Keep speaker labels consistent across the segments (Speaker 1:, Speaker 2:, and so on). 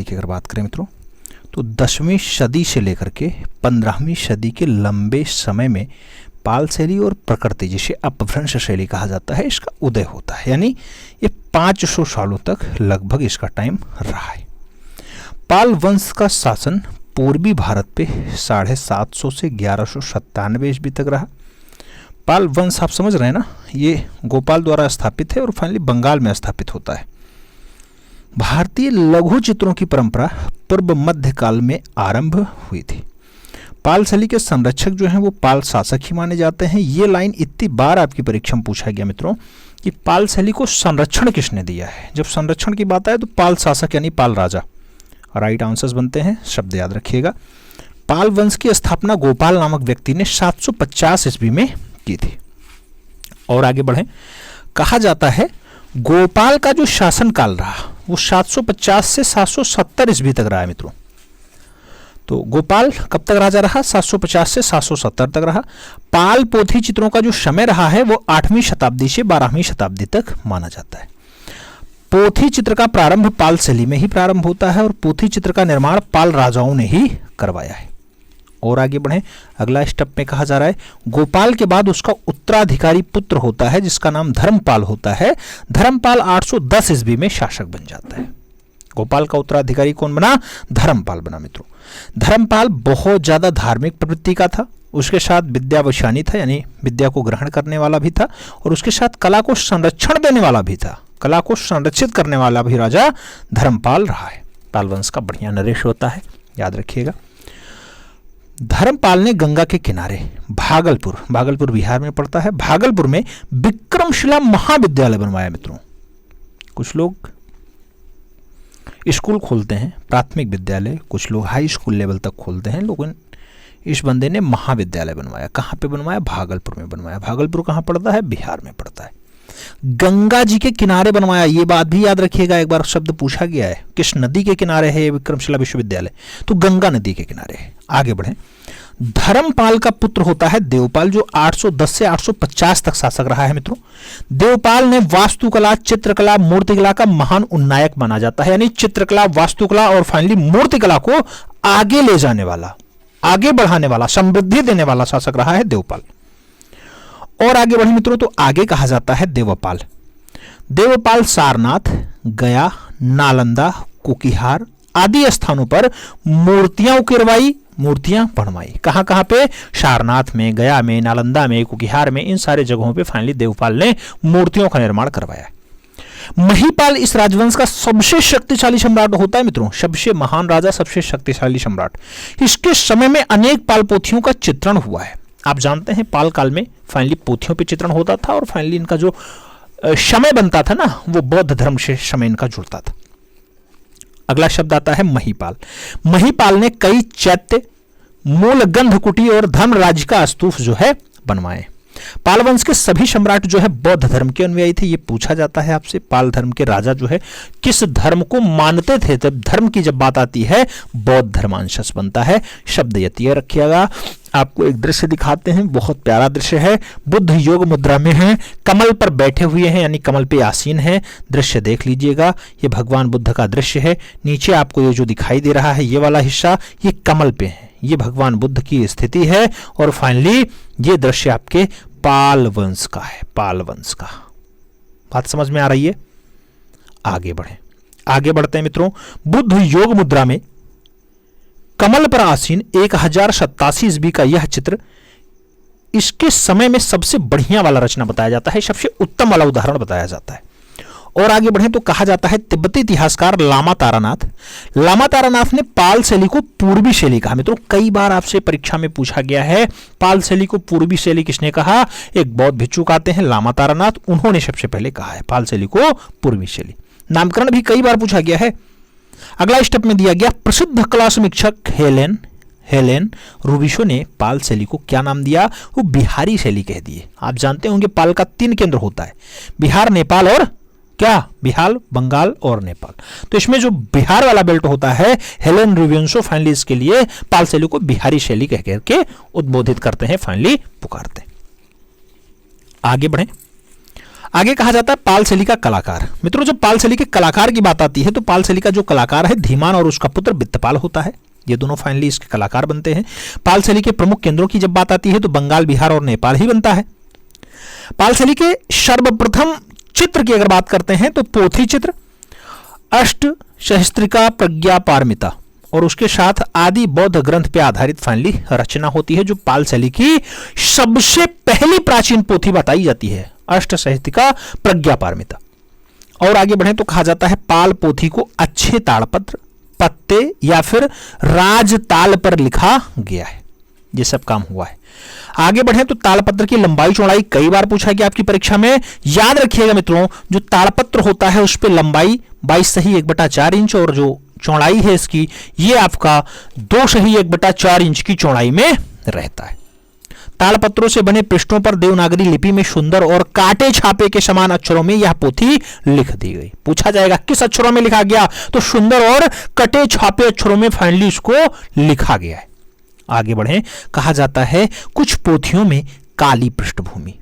Speaker 1: की अगर बात करें मित्रों तो 10वीं सदी से लेकर के 15वीं सदी के लंबे समय में पाल शैली और प्रकृति, जिसे अपभ्रंश शैली कहा जाता है, इसका उदय होता है। यानी ये 500 सालों तक लगभग इसका टाइम रहा है। पाल वंश का शासन पूर्वी भारत पे 750 से 1197 ईस्वी तक रहा। पाल वंश आप समझ रहे हैं ना, ये गोपाल द्वारा स्थापित है और फाइनली बंगाल में स्थापित होता है। भारतीय लघु चित्रों की परंपरा पूर्व मध्य काल में आरंभ हुई थी। पाल शैली के संरक्षक जो हैं वो पाल शासक ही माने जाते हैं। ये लाइन इतनी बार आपकी परीक्षा में पूछा गया मित्रों कि पाल शैली को संरक्षण किसने दिया है। जब संरक्षण की बात आए तो पाल शासक यानी पाल राजा राइट आंसर्स बनते हैं, शब्द याद रखिएगा। पाल वंश की स्थापना गोपाल नामक व्यक्ति ने 750 ईस्वी में की थी। और आगे बढ़ें, कहा जाता है गोपाल का जो शासन काल रहा वो 750 से 770 ईस्वी तक रहा है मित्रों। तो गोपाल कब तक राजा रहा? 750 से 770 तक रहा। पाल पोथी चित्रों का जो समय रहा है वो 8वीं शताब्दी से 12वीं शताब्दी तक माना जाता है। पोथी चित्र का प्रारंभ पाल शैली में ही प्रारंभ होता है और पोथी चित्र का निर्माण पाल राजाओं ने ही करवाया है। और आगे बढ़ें, अगला स्टेप में कहा जा रहा है गोपाल के बाद उसका उत्तराधिकारी पुत्र होता है जिसका नाम धर्मपाल होता है। धर्मपाल 810 ईस्वी में शासक बन जाता है। गोपाल का उत्तराधिकारी कौन बना? धर्मपाल बना मित्रों। धर्मपाल बहुत ज्यादा धार्मिक प्रवृत्ति का था, उसके साथ विद्यावशानी था यानी विद्या को ग्रहण करने वाला भी था, और उसके साथ कला को संरक्षण देने वाला भी था। कला को संरक्षित करने वाला भी राजा धर्मपाल रहा है। पाल वंश का बढ़िया नरेश होता है, याद रखिएगा। धर्मपाल ने गंगा के किनारे भागलपुर बिहार में पड़ता है, भागलपुर में विक्रमशिला महाविद्यालय बनवाया मित्रों। कुछ लोग स्कूल खोलते हैं, प्राथमिक विद्यालय, कुछ लोग हाई स्कूल लेवल तक खोलते हैं, लेकिन इस बंदे ने महाविद्यालय बनवाया। कहाँ पे बनवाया? भागलपुर में बनवाया। भागलपुर कहाँ पड़ता है? बिहार में पड़ता है। गंगा जी के किनारे बनवाया, ये बात भी याद रखिएगा। एक बार शब्द पूछा गया है किस नदी के किनारे है विक्रमशिला विश्वविद्यालय, तो गंगा नदी के किनारे है। आगे बढ़ें, धर्मपाल का पुत्र होता है देवपाल जो 810 से 850 तक शासक रहा है मित्रों। देवपाल ने वास्तुकला, चित्रकला, मूर्तिकला का महान उन्नायक माना जाता है। यानी चित्रकला, वास्तुकला और फाइनली मूर्तिकला को आगे ले जाने वाला, आगे बढ़ाने वाला, समृद्धि देने वाला शासक रहा है देवपाल। और आगे बढ़े मित्रों तो आगे कहा जाता है देवपाल। देवपाल सारनाथ, गया, नालंदा, कुकिहार आदि स्थानों पर मूर्तियां उकेरवाई, मूर्तियां बनवाई। कहां कहां पे? सारनाथ में, गया में, नालंदा में, कुकिहार में, इन सारे जगहों पे फाइनली देवपाल ने मूर्तियों का निर्माण करवाया। महीपाल इस राजवंश का सबसे शक्तिशाली सम्राट होता है मित्रों, सबसे महान राजा, सबसे शक्तिशाली सम्राट। इसके समय में अनेक पाल पोथियों का चित्रण हुआ है। आप जानते हैं पाल काल में फाइनली पोथियों पे चित्रण होता था और फाइनली इनका जो समय बनता था ना वो बौद्ध धर्म से समय इनका जुड़ता था। अगला शब्द आता है महीपाल। महीपाल ने कई चैत्य, मूल गंध कुटी और धर्मराज का स्तूप जो है बनवाए। पाल वंश के सभी सम्राट जो है बौद्ध धर्म के अनुयायी थे। ये पूछा जाता है आपसे पाल धर्म के राजा जो है किस धर्म को मानते थे। जब धर्म की जब बात आती है बौद्ध धर्मांशस बनता है। शब्द यतीय रखिएगा। आपको एक दृश्य दिखाते हैं, बहुत प्यारा दृश्य है। बुद्ध योग मुद्रा में हैं, कमल पर बैठे हुए हैं यानी कमल पे आसीन हैं। दृश्य देख लीजिएगा, ये भगवान बुद्ध का दृश्य है। नीचे आपको ये जो दिखाई दे रहा है ये वाला हिस्सा ये कमल पे है, ये भगवान बुद्ध की स्थिति है। और फाइनली ये दृश्य आपके पाल वंश का है, पाल वंश का। बात समझ में आ रही है? आगे बढ़े, आगे बढ़ते हैं मित्रों। बुद्ध योग मुद्रा में कमल पर आसीन 1087 ईस्वी का यह चित्र इसके समय में सबसे बढ़िया वाला रचना बताया जाता है, सबसे उत्तम वाला उदाहरण बताया जाता है। और आगे बढ़े तो कहा जाता है तिब्बती इतिहासकार लामा तारानाथ ने पाल शैली को पूर्वी शैली कहा मित्रों। कई बार आपसे परीक्षा में पूछा गया है पाल शैली को पूर्वी शैली किसने कहा। एक बौद्ध भिक्षुक आते हैं लामा तारानाथ, उन्होंने सबसे पहले कहा है पाल शैली को पूर्वी शैली। नामकरण भी कई बार पूछा गया है। अगला स्टेप में दिया गया प्रसिद्ध कला समीक्षक हेलेन रूबिशो ने पाल शैली को क्या नाम दिया? वो बिहारी शैली कह दिए। आप जानते होंगे पाल का 3 केंद्र होता है, बिहार, नेपाल और क्या? बिहार, बंगाल और नेपाल। तो इसमें जो बिहार वाला बेल्ट होता है हेलेन रूबिशो फाइनली इसके लिए पाल शैली को बिहारी शैली कह करके उद्बोधित करते हैं, फाइनली पुकारते हैं। आगे बढ़े, आगे कहा जाता है पाल शैली का कलाकार। मित्रों जब पाल शैली के कलाकार की बात आती है तो पाल शैली का जो कलाकार है धीमान और उसका पुत्र वित्तपाल होता है। ये दोनों फाइनली इसके कलाकार बनते हैं। पाल शैली के प्रमुख केंद्रों की जब बात आती है तो बंगाल, बिहार और नेपाल ही बनता है। पाल शैली के सर्वप्रथम चित्र की अगर बात करते हैं तो पोथी चित्र, अष्ट सहस्त्रिका, प्रज्ञा पारमिता और उसके साथ आदि बौद्ध ग्रंथ पे आधारित फाइनली रचना होती है जो पाल शैली की सबसे पहली प्राचीन पोथी बताई जाती है, अष्ट सहस्त्रिका, प्रज्ञा पारमिता। और आगे बढ़े तो कहा जाता है पाल पोथी को अच्छे ताड़पत्र, पत्ते या फिर राजताल पर लिखा गया है। ये सब काम हुआ है। आगे बढ़े तो ताड़पत्र की लंबाई चौड़ाई कई बार पूछा गया आपकी परीक्षा में। याद रखिएगा मित्रों, जो ताड़पत्र होता है उस पर लंबाई 22 सही 1/4 इंच और जो चौड़ाई है इसकी ये आपका 2 सही 1/4 इंच की चौड़ाई में रहता है। ताड़पत्रों से बने पृष्ठों पर देवनागरी लिपि में सुंदर और काटे छापे के समान अक्षरों में यह पोथी लिख दी गई। पूछा जाएगा किस अक्षरों में लिखा गया, तो सुंदर और कटे छापे अक्षरों में फाइनली इसको लिखा गया है। आगे बढ़े, कहा जाता है कुछ पोथियों में काली पृष्ठभूमि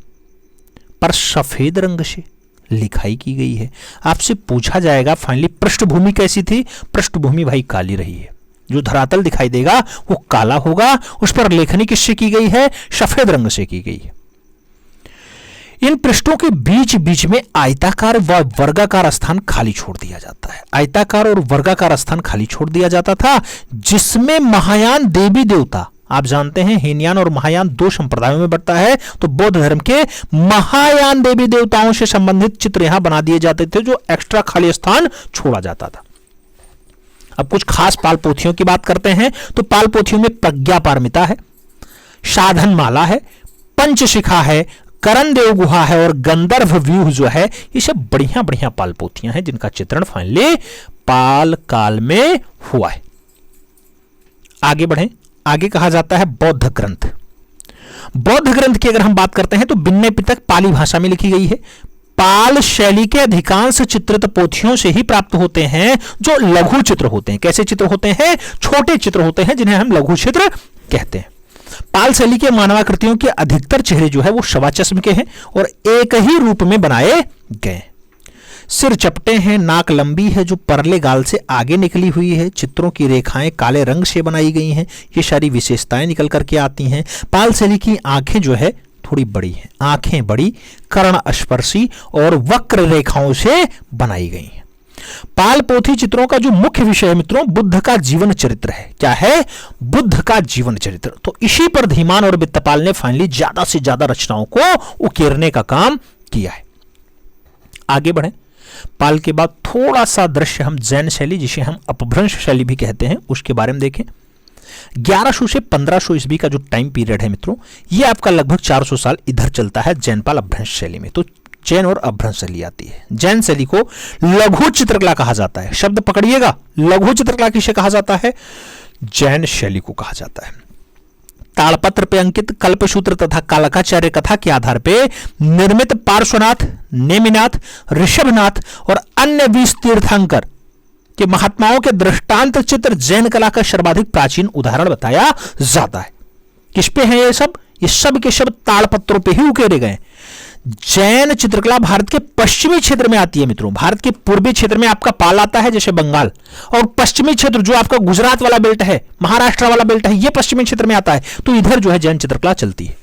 Speaker 1: पर सफेद रंग से लिखाई की गई है। आपसे पूछा जाएगा फाइनली पृष्ठभूमि कैसी थी, पृष्ठभूमि भाई काली रही है। जो धरातल दिखाई देगा वो काला होगा, उस पर लेखनी किससे की गई है, सफेद रंग से की गई है। इन पृष्ठों के बीच बीच में आयताकार व वर्गाकार स्थान खाली छोड़ दिया जाता है। आयताकार और वर्गाकार स्थान खाली छोड़ दिया जाता था जिसमें महायान देवी देवता, आप जानते हैं हीनयान और महायान दो संप्रदायों में बढ़ता है, तो बौद्ध धर्म के महायान देवी देवताओं से संबंधित चित्र यहां बना दिए जाते थे जो एक्स्ट्रा खाली स्थान छोड़ा जाता था। अब कुछ खास पाल पोथियों की बात करते हैं तो पाल पोथियों में प्रज्ञा पारमिता है, साधन माला है, पंचशिखा है, करण देव गुहा है और गंधर्व व्यूह जो है, ये सब बढ़िया बढ़िया पाल पोथियां हैं जिनका चित्रण फाइनली पाल काल में हुआ है। आगे बढ़ें, आगे कहा जाता है बौद्ध ग्रंथ। बौद्ध ग्रंथ की अगर हम बात करते हैं तो विनय पिटक पाली भाषा में लिखी गई है। पाल शैली के अधिकांश चित्रित पोथियों से ही प्राप्त होते हैं जो लघु चित्र होते हैं। कैसे चित्र होते हैं, छोटे चित्र होते हैं जिन्हें हम लघु चित्र कहते हैं। पाल शैली के मानवाकृतियों के अधिकतर चेहरे जो है वो शवाचस्म के हैं और एक ही रूप में बनाए गए। सिर चपटे हैं, नाक लंबी है जो परले गाल से आगे निकली हुई है, चित्रों की रेखाएं काले रंग से बनाई गई हैं, ये सारी विशेषताएं निकल करके आती हैं। पाल शैली की आंखें जो है थोड़ी बड़ी हैं, आंखें बड़ी, कर्ण स्पर्शी और वक्र रेखाओं से बनाई गई हैं। पाल पोथी चित्रों का जो मुख्य विषय है मित्रों, बुद्ध का जीवन चरित्र है। क्या है, बुद्ध का जीवन चरित्र। तो इसी पर धीमान और वित्तपाल ने फाइनली ज्यादा से ज्यादा रचनाओं को उकेरने का काम किया है। आगे बढ़े, पाल के बाद थोड़ा सा दृश्य हम जैन शैली, जिसे हम अपभ्रंश शैली भी कहते हैं, उसके बारे में देखें। 1100 से 1500 ईस्वी का जो टाइम पीरियड है मित्रों, ये आपका लगभग 400 साल इधर चलता है जैन पाल अपभ्रंश शैली में। तो जैन और अपभ्रंश शैली आती है। जैन शैली को लघु चित्रकला कहा जाता है। शब्द पकड़िएगा, लघु चित्रकला किसे कहा जाता है, जैन शैली को कहा जाता है। ताड़पत्र पे अंकित कल्पसूत्र तथा कालकाचार्य कथा के आधार पे निर्मित पार्श्वनाथ, नेमिनाथ, ऋषभनाथ और अन्य 20 तीर्थंकर के महात्माओं के दृष्टांत चित्र जैन कला का सर्वाधिक प्राचीन उदाहरण बताया जाता है। किस पे है ये सब, ये सब के सब ताड़पत्रों पे ही उकेरे गए। जैन चित्रकला भारत के पश्चिमी क्षेत्र में आती है मित्रों। भारत के पूर्वी क्षेत्र में आपका पाल आता है जैसे बंगाल, और पश्चिमी क्षेत्र जो आपका गुजरात वाला बेल्ट है, महाराष्ट्र वाला बेल्ट है, ये पश्चिमी क्षेत्र में आता है। तो इधर जो है जैन चित्रकला चलती है।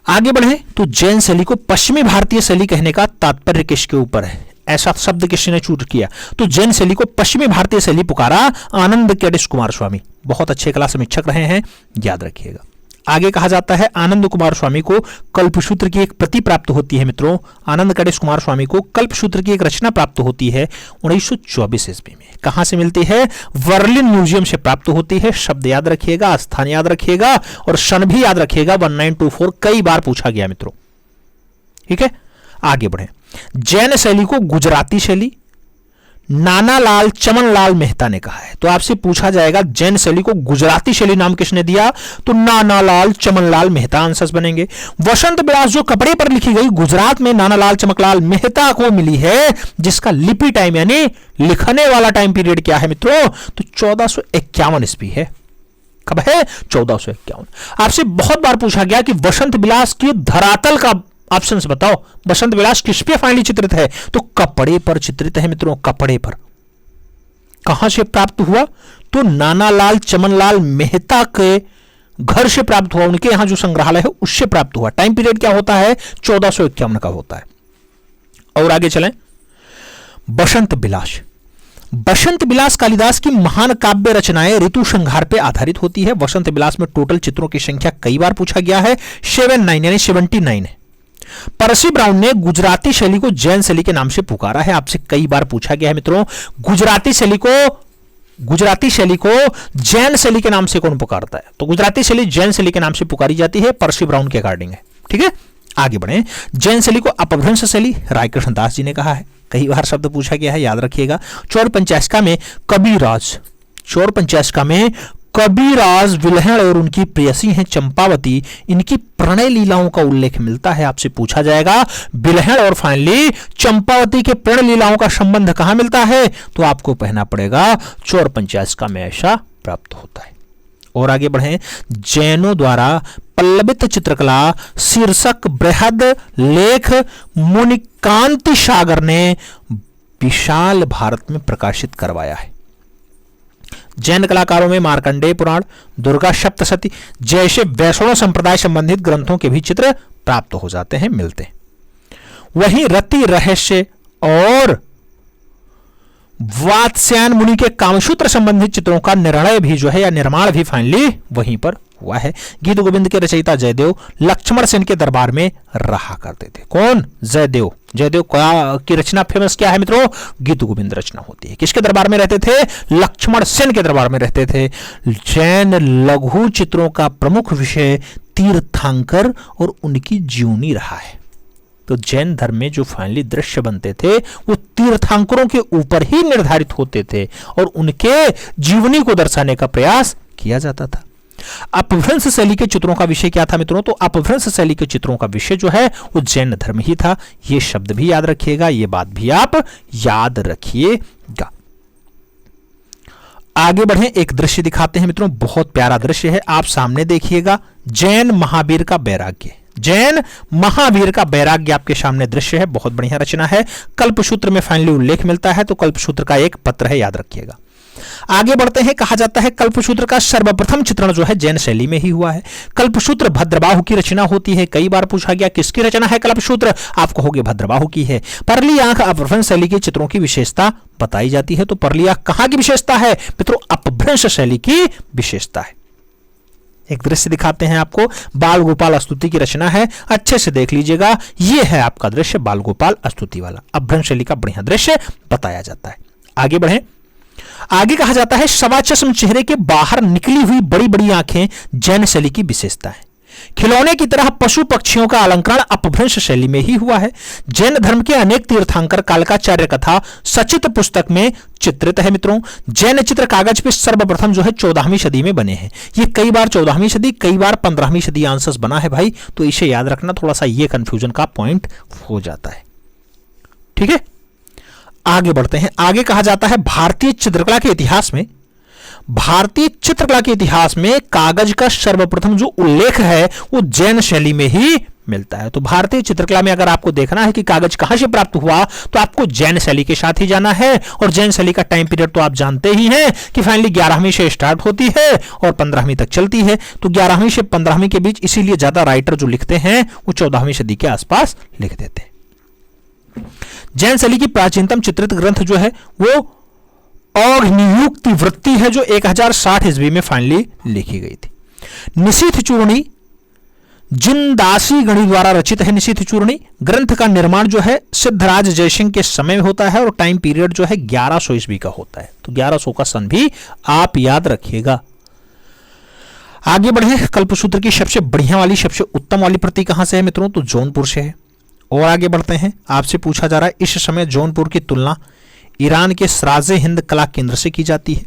Speaker 1: आगे बढ़े तो जैन शैली को पश्चिमी भारतीय शैली कहने का तात्पर्य किसके ऊपर है, ऐसा शब्द किसी ने चूज किया तो जैन शैली को पश्चिमी भारतीय शैली पुकारा आनंद केडिस कुमार स्वामी। बहुत अच्छे कला समीक्षक रहे हैं, याद रखिएगा। आगे कहा जाता है आनंद कुमार स्वामी को कल्पसूत्र की एक प्रति प्राप्त होती है मित्रों। आनंद केडिस कुमार स्वामी को कल्पसूत्र की एक रचना प्राप्त होती है 1924 ईस्वी में। कहां से मिलती है, वर्लिन म्यूजियम से प्राप्त होती है। शब्द याद रखिएगा, स्थान याद रखिएगा और सन भी याद रखिएगा। 1924 कई बार पूछा गया मित्रों, ठीक है। आगे बढ़े, जैन शैली को गुजराती शैली नानालाल चमनलाल मेहता ने कहा है। तो आपसे पूछा जाएगा जैन शैली को गुजराती शैली नाम किसने दिया, तो नानालाल चमनलाल मेहता आंसर्स बनेंगे। वसंत विलास जो कपड़े पर लिखी गई गुजरात में नानालाल चमकलाल मेहता को मिली है, जिसका लिपि टाइम यानी लिखने वाला टाइम पीरियड क्या है मित्रों, तो 1451 ईस्वी है। कब है, 1451। आपसे बहुत बार पूछा गया कि वसंत विलास की धरातल का ऑप्शन बताओ, बसंत विलास किस पे फाइनली चित्रित है? तो कपड़े पर चित्रित है मित्रों, कपड़े पर। कहां से प्राप्त हुआ? तो नानालाल चमनलाल मेहता के घर से प्राप्त हुआ, उनके यहां जो संग्रहालय है उससे प्राप्त हुआ। टाइम पीरियड क्या होता है? 1451 का होता है। और आगे चलें, बसंत विलास। बसंत विलास कालिदास की महान काव्य रचनाएं ऋतु संहार पे आधारित होती है। बसंत विलास में टोटल चित्रों की संख्या कई बार पूछा गया है, 79 यानी 79 है। परसी ब्राउन ने गुजराती शैली को जैन शैली के नाम से पुकारा है, आपसे कई बार पूछा गया है मित्रों। गुजराती शैली को जैन शैली के नाम से कौन पुकारता है? तो गुजराती शैली जैन शैली के नाम से पुकारी जाती है, परसी ब्राउन के अकॉर्डिंग है। ठीक है, आगे बढ़े। जैन शैली को अपभ्रंश शैली रायकृष्ण दास जी ने कहा है, कई बार शब्द पूछा गया है, याद रखिएगा। चौर पंचाशिका में कबीराज विलहण और उनकी प्रेयसी हैं चंपावती, इनकी प्रणय लीलाओं का उल्लेख मिलता है, आपसे पूछा जाएगा विलहण और फाइनली चंपावती के प्रणय लीलाओं का संबंध कहां मिलता है? तो आपको कहना पड़ेगा चौर पंचाशिका में ऐसा प्राप्त होता है। और आगे बढ़ें। जैनों द्वारा पल्लवित चित्रकला शीर्षक बृहद लेख मुनिकांति सागर ने विशाल भारत में प्रकाशित करवाया है। जैन कलाकारों में मार्कंडेय पुराण, दुर्गा सप्तशती जैसे वैष्णव संप्रदाय संबंधित ग्रंथों के भी चित्र प्राप्त हो जाते हैं, मिलते हैं। वहीं रति रहस्य और वात्स्यायन मुनि के कामसूत्र संबंधित चित्रों का निर्णय भी जो है या निर्माण भी फाइनली वहीं पर हुआ है। गीत गोविंद के रचयिता जयदेव लक्ष्मण सेन के दरबार में रहा करते थे। कौन? जयदेव। जयदेव की रचना फेमस क्या है मित्रों? गीत गोविंद रचना होती है। किसके दरबार में रहते थे? लक्ष्मण सेन के दरबार में रहते थे। जैन लघु चित्रों का प्रमुख विषय तीर्थंकर और उनकी जीवनी रहा है। तो जैन धर्म में जो फाइनली दृश्य बनते थे वो तीर्थंकरों के ऊपर ही निर्धारित होते थे और उनके जीवनी को दर्शाने का प्रयास किया जाता था। अपभ्रंश शैली के चित्रों का विषय क्या था मित्रों? तो अपभ्रंश शैली के चित्रों का विषय जो है वो जैन धर्म ही था। ये शब्द भी याद रखिएगा, ये बात भी आप याद रखिएगा। आगे बढ़े, एक दृश्य दिखाते हैं मित्रों, बहुत प्यारा दृश्य है, आप सामने देखिएगा। जैन महावीर का बैराग्य, जैन महावीर का बैराग्य आपके सामने दृश्य है, बहुत बढ़िया रचना है। कल्पसूत्र में फाइनली उल्लेख मिलता है, तो कल्पसूत्र का एक पत्र है, याद रखिएगा। आगे बढ़ते हैं। कहा जाता है कल्पसूत्र का सर्वप्रथम चित्रण जो है जैन शैली में ही हुआ है। कल्पसूत्र भद्रबाहु की रचना होती है। कई बार पूछा गया किसकी रचना है कल्पसूत्र? आप कहोगे भद्रबाहु की है। परली आंख अपभ्रंश शैली के चित्रों की विशेषता बताई जाती है। तो परली आंख कहां की विशेषता है मित्रों? अपभ्रंश शैली की विशेषता है। एक दृश्य दिखाते हैं आपको, बाल गोपाल स्तुति की रचना है, अच्छे से देख लीजिएगा। यह है आपका दृश्य बाल गोपाल स्तुति वाला, अपभ्रंश शैली का बढ़िया दृश्य बताया जाता है। आगे बढ़े। आगे कहा जाता है सवा चश्म चेहरे के बाहर निकली हुई बड़ी बड़ी आंखें जैन शैली की विशेषता है। खिलौने की तरह पशु पक्षियों का अलंकरण अपभ्रंश शैली में ही हुआ है। जैन धर्म के अनेक तीर्थंकर कालकाचार्य कथा सचित पुस्तक में चित्रित है मित्रों। जैन चित्र कागज पे सर्वप्रथम जो है 14वीं सदी में बने हैं। ये कई बार 14वीं सदी, कई बार 15वीं सदी आंसर्स बना है भाई, तो इसे याद रखना, थोड़ा सा ये कंफ्यूजन का पॉइंट हो जाता है। ठीक है, आगे बढ़ते हैं। आगे कहा जाता है भारतीय चित्रकला के इतिहास में कागज का सर्वप्रथम जो उल्लेख है वो जैन शैली में ही मिलता है। तो भारतीय चित्रकला में अगर आपको देखना है कि कागज कहां से प्राप्त हुआ तो आपको जैन शैली के साथ ही जाना है। और जैन शैली का टाइम पीरियड तो आप जानते ही हैं कि फाइनली 11वीं से स्टार्ट होती है और 15वीं तक चलती है। तो 11वीं से 15वीं के बीच, इसीलिए ज्यादा राइटर जो लिखते हैं वो 14वीं सदी के आसपास लिख देते हैं। जैन शैली की प्राचीनतम चित्रित ग्रंथ जो है वो अग्नियुक्ति वृत्ति है, जो 1060 ईस्वी में फाइनली लिखी गई थी। निशीथ चूर्णी जिनदासी गणी द्वारा रचित है। निशीथ चूर्णी ग्रंथ का निर्माण जो है सिद्धराज जयसिंह के समय में होता है और टाइम पीरियड जो है 1100 ईस्वी का होता है। तो 1100 का सन भी आप याद रखिएगा। आगे बढ़े। कल्पसूत्र की सबसे बढ़िया वाली, सबसे उत्तम वाली प्रति कहां से है मित्रों? तो जौनपुर से है। और आगे बढ़ते हैं। आपसे पूछा जा रहा है इस समय जौनपुर की तुलना ईरान के सराजे हिंद कला केंद्र से की जाती है।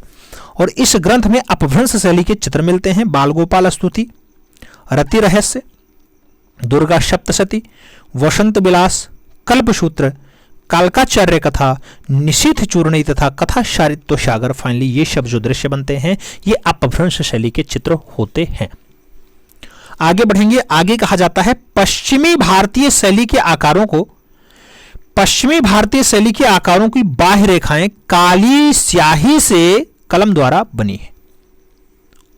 Speaker 1: और इस ग्रंथ में अपभ्रंश शैली के चित्र मिलते हैं। बाल गोपाल स्तुति, रति रहस्य, दुर्गा सप्तशती, वसंत विलास, कल्पसूत्र, कालकाचार्य कथा, निशीथ चूर्णी तथा कथा सारित्व सागर, फाइनली ये सब जो दृश्य बनते हैं ये अपभ्रंश शैली के चित्र होते हैं। आगे बढ़ेंगे, आगे कहा जाता है पश्चिमी भारतीय शैली के आकारों की बाह्य रेखाएं काली स्याही से कलम द्वारा बनी है।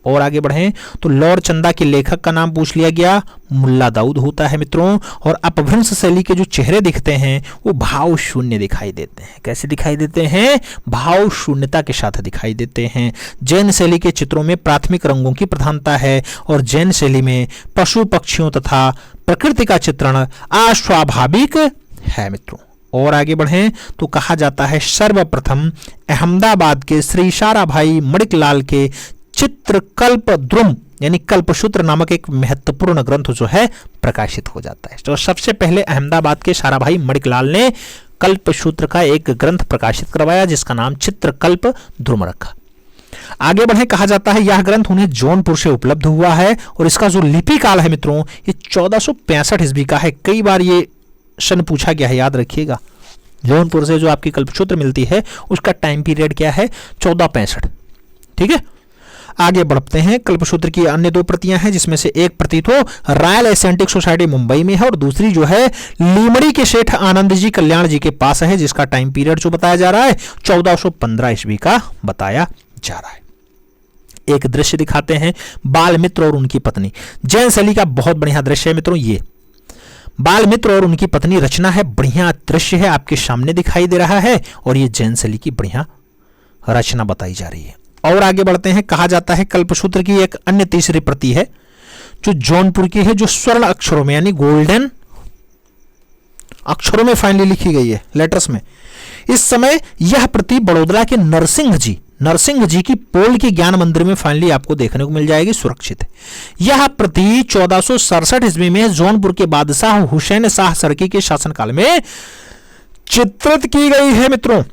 Speaker 1: और आगे बढ़ें तो लौर चंदा के लेखक का नाम पूछ लिया गया, मुल्ला दाऊद होता है मित्रों। और अपभ्रंश शैली के जो चेहरे दिखते हैं वो भाव शून्य दिखाई देते हैं। कैसे दिखाई देते हैं? भाव शून्यता के साथ दिखाई देते हैं। जैन शैली के चित्रों में प्राथमिक रंगों की प्रधानता है और जैन शैली में पशु पक्षियों तथा प्रकृति का चित्रण अस्वाभाविक है मित्रों। और आगे बढ़ें तो कहा जाता है सर्वप्रथम अहमदाबाद के श्री साराभाई मणिकलाल के चित्रकल्प द्रुम यानी कल्पसूत्र नामक एक महत्वपूर्ण ग्रंथ जो है प्रकाशित हो जाता है। तो सबसे पहले अहमदाबाद के साराभाई मणिकलाल ने कल्पसूत्र का एक ग्रंथ प्रकाशित करवाया जिसका नाम चित्रकल्प द्रुम रखा। आगे बढ़े, कहा जाता है यह ग्रंथ उन्हें जौनपुर से उपलब्ध हुआ है और इसका जो लिपि काल है मित्रों ये 1465 ईस्वी का है। कई बार ये सन पूछा गया है, याद रखिएगा। जौनपुर से जो आपकी कल्पसूत्र मिलती है उसका टाइम पीरियड क्या है? 1465। ठीक है, आगे बढ़ते हैं। कल्पसूत्र की अन्य 2 प्रतियां हैं जिसमें से एक प्रति तो रॉयल एशियाटिक सोसाइटी मुंबई में है और दूसरी जो है लीमड़ी के सेठ आनंद जी कल्याण जी के पास है जिसका टाइम पीरियड जो बताया जा रहा है 1415 ईस्वी का बताया जा रहा है। एक दृश्य दिखाते हैं, बाल मित्र और उनकी पत्नी। जैन शैली का बहुत बढ़िया दृश्य है मित्रों। ये बाल मित्र और उनकी पत्नी रचना है, बढ़िया दृश्य है, आपके सामने दिखाई दे रहा है और ये जैन शैली की बढ़िया रचना बताई जा रही है। और आगे बढ़ते हैं, कहा जाता है कल्पसूत्र की एक अन्य तीसरी प्रति है जो जौनपुर की है, जो स्वर्ण अक्षरों में यानी गोल्डन अक्षरों में फाइनली लिखी गई है, लेटर्स में। इस समय यह प्रति बड़ौदा के नरसिंह जी की पोल के ज्ञान मंदिर में फाइनली आपको देखने को मिल जाएगी, सुरक्षित है। यह प्रति 1467 ईस्वी में जौनपुर के बादशाह हुसैन शाह सरकी के शासनकाल में चित्रित की गई है मित्रों।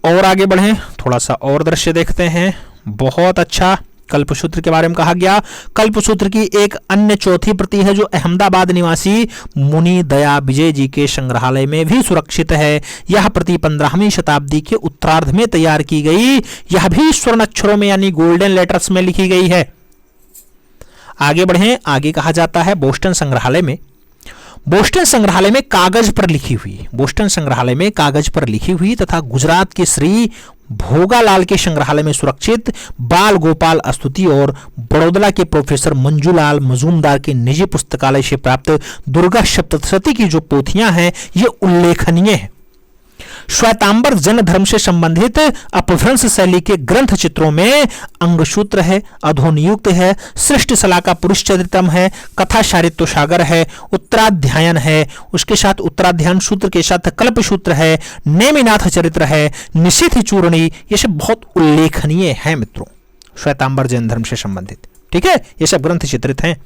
Speaker 1: और आगे बढ़ें, थोड़ा सा और दृश्य देखते हैं। बहुत अच्छा कल्पसूत्र के बारे में कहा गया। कल्पसूत्र की एक अन्य चौथी प्रति है जो अहमदाबाद निवासी मुनि दया विजय जी के संग्रहालय में भी सुरक्षित है। यह प्रति 15वीं शताब्दी के उत्तरार्ध में तैयार की गई, यह भी स्वर्ण अक्षरों में यानी गोल्डन लेटर्स में लिखी गई है। आगे बढ़ें, आगे कहा जाता है बोस्टन संग्रहालय में कागज पर लिखी हुई तथा गुजरात के श्री भोगालाल के संग्रहालय में सुरक्षित बाल गोपाल स्तुति और बड़ौदा के प्रोफेसर मंजूलाल मजूमदार के निजी पुस्तकालय से प्राप्त दुर्गा सप्तशती की जो पोथियां हैं ये उल्लेखनीय है। श्वेतांबर जैन धर्म से संबंधित अपभ्रंश शैली के ग्रंथ चित्रों में अंगसूत्र है, अधोनियुक्त है, सृष्टि शला का पुरुष चरित्रम है, कथा सारित्य सागर है, उत्तराध्यायन है, उसके साथ उत्तराध्यायन सूत्र के साथ कल्पसूत्र है, नेमिनाथ चरित्र है, निशिथ चूर्णी, ये सब बहुत उल्लेखनीय है मित्रों श्वेतांबर जैन धर्म से संबंधित। ठीक है, ये सब ग्रंथ चित्रित हैं।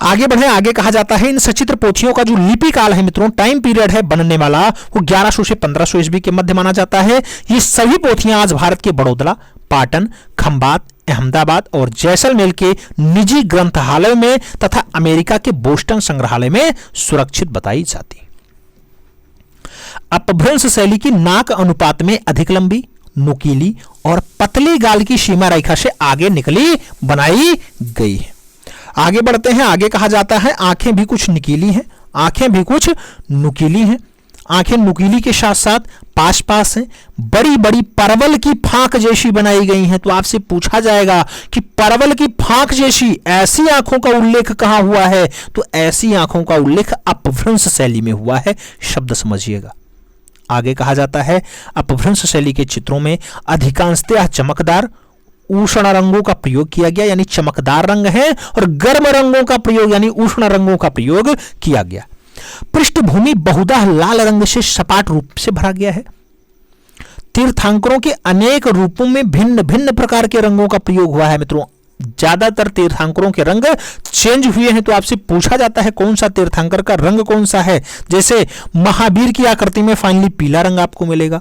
Speaker 1: आगे बढ़े, आगे कहा जाता है इन सचित्र पोथियों का जो लिपि काल है मित्रों, टाइम पीरियड है बनने वाला वो 1100 से 1500 ईस्वी के मध्य माना जाता है। ये सभी पोथियां आज भारत के बड़ौदा, पाटन, खंबात, अहमदाबाद और जैसलमेर के निजी ग्रंथालयों में तथा अमेरिका के बोस्टन संग्रहालय में सुरक्षित बताई जाती। अपभ्रंश शैली की नाक अनुपात में अधिक लंबी, नुकीली और पतली गाल की सीमा रेखा से आगे निकली बनाई गई है। आगे बढ़ते हैं, आगे कहा जाता है आंखें भी कुछ नुकीली हैं, आंखें नुकीली के साथ साथ पास हैं, बड़ी बड़ी परवल की फांक जैसी बनाई गई हैं। तो आपसे पूछा जाएगा कि परवल की फांक जैसी ऐसी आंखों का उल्लेख कहां हुआ है? तो ऐसी आंखों का उल्लेख अपभ्रंश शैली में हुआ है, शब्द समझिएगा। आगे कहा जाता है अपभ्रंश शैली के चित्रों में अधिकांशतः चमकदार उष्ण रंगों का प्रयोग किया गया, यानी चमकदार रंग है, और गर्म रंगों का प्रयोग यानी उष्ण रंगों का प्रयोग किया गया। पृष्ठभूमि बहुधा लाल रंग से सपाट रूप से भरा गया है। तीर्थंकरों के अनेक रूपों में भिन्न भिन्न प्रकार के रंगों का प्रयोग हुआ है मित्रों। ज्यादातर तीर्थंकरों के रंग चेंज हुए हैं। तो आपसे पूछा जाता है कौन सा तीर्थंकर का रंग कौन सा है? जैसे महावीर की आकृति में फाइनली पीला रंग आपको मिलेगा,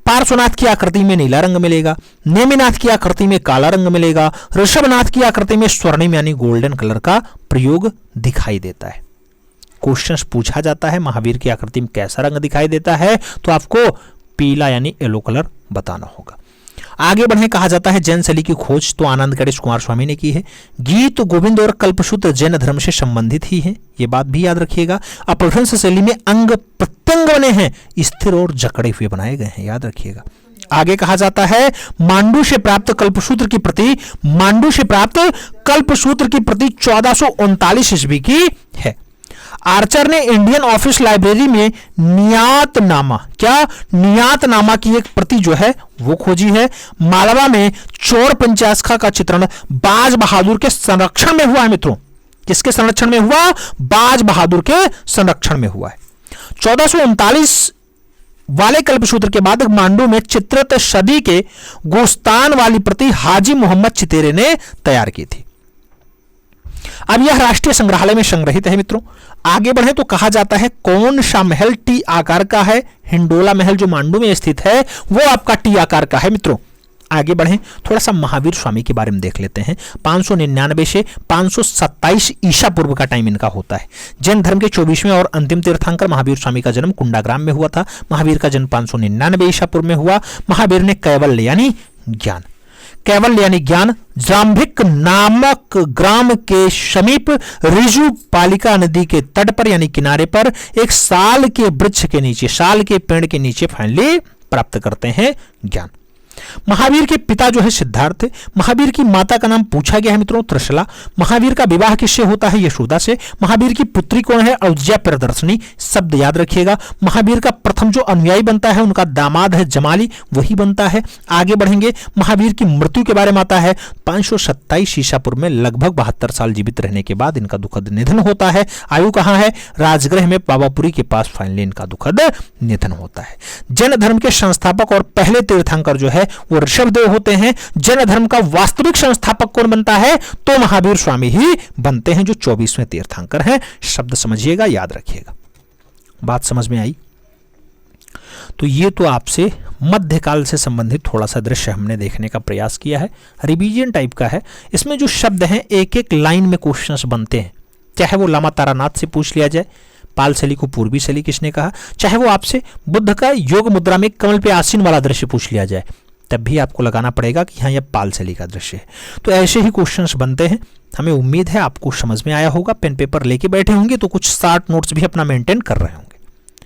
Speaker 1: पार्श्वनाथ की आकृति में नीला रंग मिलेगा, नेमिनाथ की आकृति में काला रंग मिलेगा, ऋषभनाथ की आकृति में स्वर्णिम यानी गोल्डन कलर का प्रयोग दिखाई देता है। क्वेश्चंस पूछा जाता है महावीर की आकृति में कैसा रंग दिखाई देता है? तो आपको पीला यानी येलो कलर बताना होगा। आगे बढ़े, कहा जाता है जैन शैली की खोज तो आनंद गणेश कुमार स्वामी ने की है। गीत गोविंद और कल्पसूत्र जैन धर्म से संबंधित ही है, ये बात भी याद रखिएगा। अपभ्रंश शैली में अंग प्रत्यंग बने हैं, स्थिर और जकड़े हुए बनाए गए हैं, याद रखिएगा। आगे कहा जाता है मांडू से प्राप्त कल्पसूत्र की प्रति 1439 ईस्वी की है। आर्चर ने इंडियन ऑफिस लाइब्रेरी में नियातनामा की एक प्रति जो है वो खोजी है। मालवा में चोर पंचास्खा का चित्रण बाज बहादुर के संरक्षण में हुआ है मित्रों। किसके संरक्षण में हुआ? बाज बहादुर के संरक्षण में हुआ है। 1439 वाले कल्पसूत्र के बाद मांडू में चित्रित सदी के गोस्तान वाली प्रति हाजी मोहम्मद चितेरे ने तैयार की थी। अब यह राष्ट्रीय संग्रहालय में संग्रहित है मित्रों। आगे बढ़े तो कहा जाता है कौन सा महल टी आकार का है? हिंडोला महल जो मांडू में स्थित है वो आपका टी आकार का है मित्रों। आगे बढ़े, थोड़ा सा महावीर स्वामी के बारे में देख लेते हैं। 599 से 527 ईसा पूर्व का टाइम इनका होता है। जैन धर्म के 24वें और अंतिम तीर्थंकर महावीर स्वामी का जन्म कुंडाग्राम में हुआ था। महावीर का जन्म 599 ईसा पूर्व में हुआ। महावीर ने कैवल्य यानी ज्ञान जाम्भिक नामक ग्राम के समीप रिजु पालिका नदी के तट पर यानी किनारे पर एक साल के वृक्ष के नीचे, साल के पेड़ के नीचे फाइनली प्राप्त करते हैं ज्ञान। महावीर के पिता जो है सिद्धार्थ। महावीर की माता का नाम पूछा गया है मित्रों, त्रिशला। महावीर का विवाह किससे होता है? यशोदा से। महावीर की पुत्री कौन है? अवज्या प्रदर्शनी। शब्द याद रखिएगा। महावीर का प्रथम जो अनुयायी बनता है उनका दामाद है जमाली, वही बनता है। आगे बढ़ेंगे, महावीर की मृत्यु के बारे में आता है 527 ईसा पूर्व में लगभग 72 साल जीवित रहने के बाद इनका दुखद निधन होता है। आयु कहाँ है? राजगृह में पावापुरी के पास फाइनली इनका दुखद निधन होता है। जैन धर्म के संस्थापक और पहले तीर्थंकर जो है वो ऋषभदेव होते हैं। जैन धर्म का वास्तविक संस्थापक कौन बनता है? तो महावीर स्वामी ही बनते हैं जो 24वें तीर्थंकर हैं। शब्द समझिएगा, याद रखिएगा। बात समझ में आई? तो ये तो आपसे मध्यकाल से संबंधित थोड़ा सा दृश्य हमने देखने का प्रयास किया है, रिवीजन टाइप का है। इसमें जो शब्द हैं एक एक लाइन में क्वेश्चंस बनते हैं, चाहे वो लामा तारानाथ से पूछ लिया जाए, पाल शैली को पूर्वी शैली किसने कहा, चाहे वो आपसे बुद्ध का योग मुद्रा में कमल पे आसीन वाला दृश्य पूछ लिया जाए, तब भी आपको लगाना पड़ेगा कि हाँ यह पाल शैली का दृश्य है। तो ऐसे ही क्वेश्चंस बनते हैं। हमें उम्मीद है आपको समझ में आया होगा। पेन पेपर लेके बैठे होंगे तो कुछ शॉर्ट नोट्स भी अपना मेंटेन कर रहे होंगे।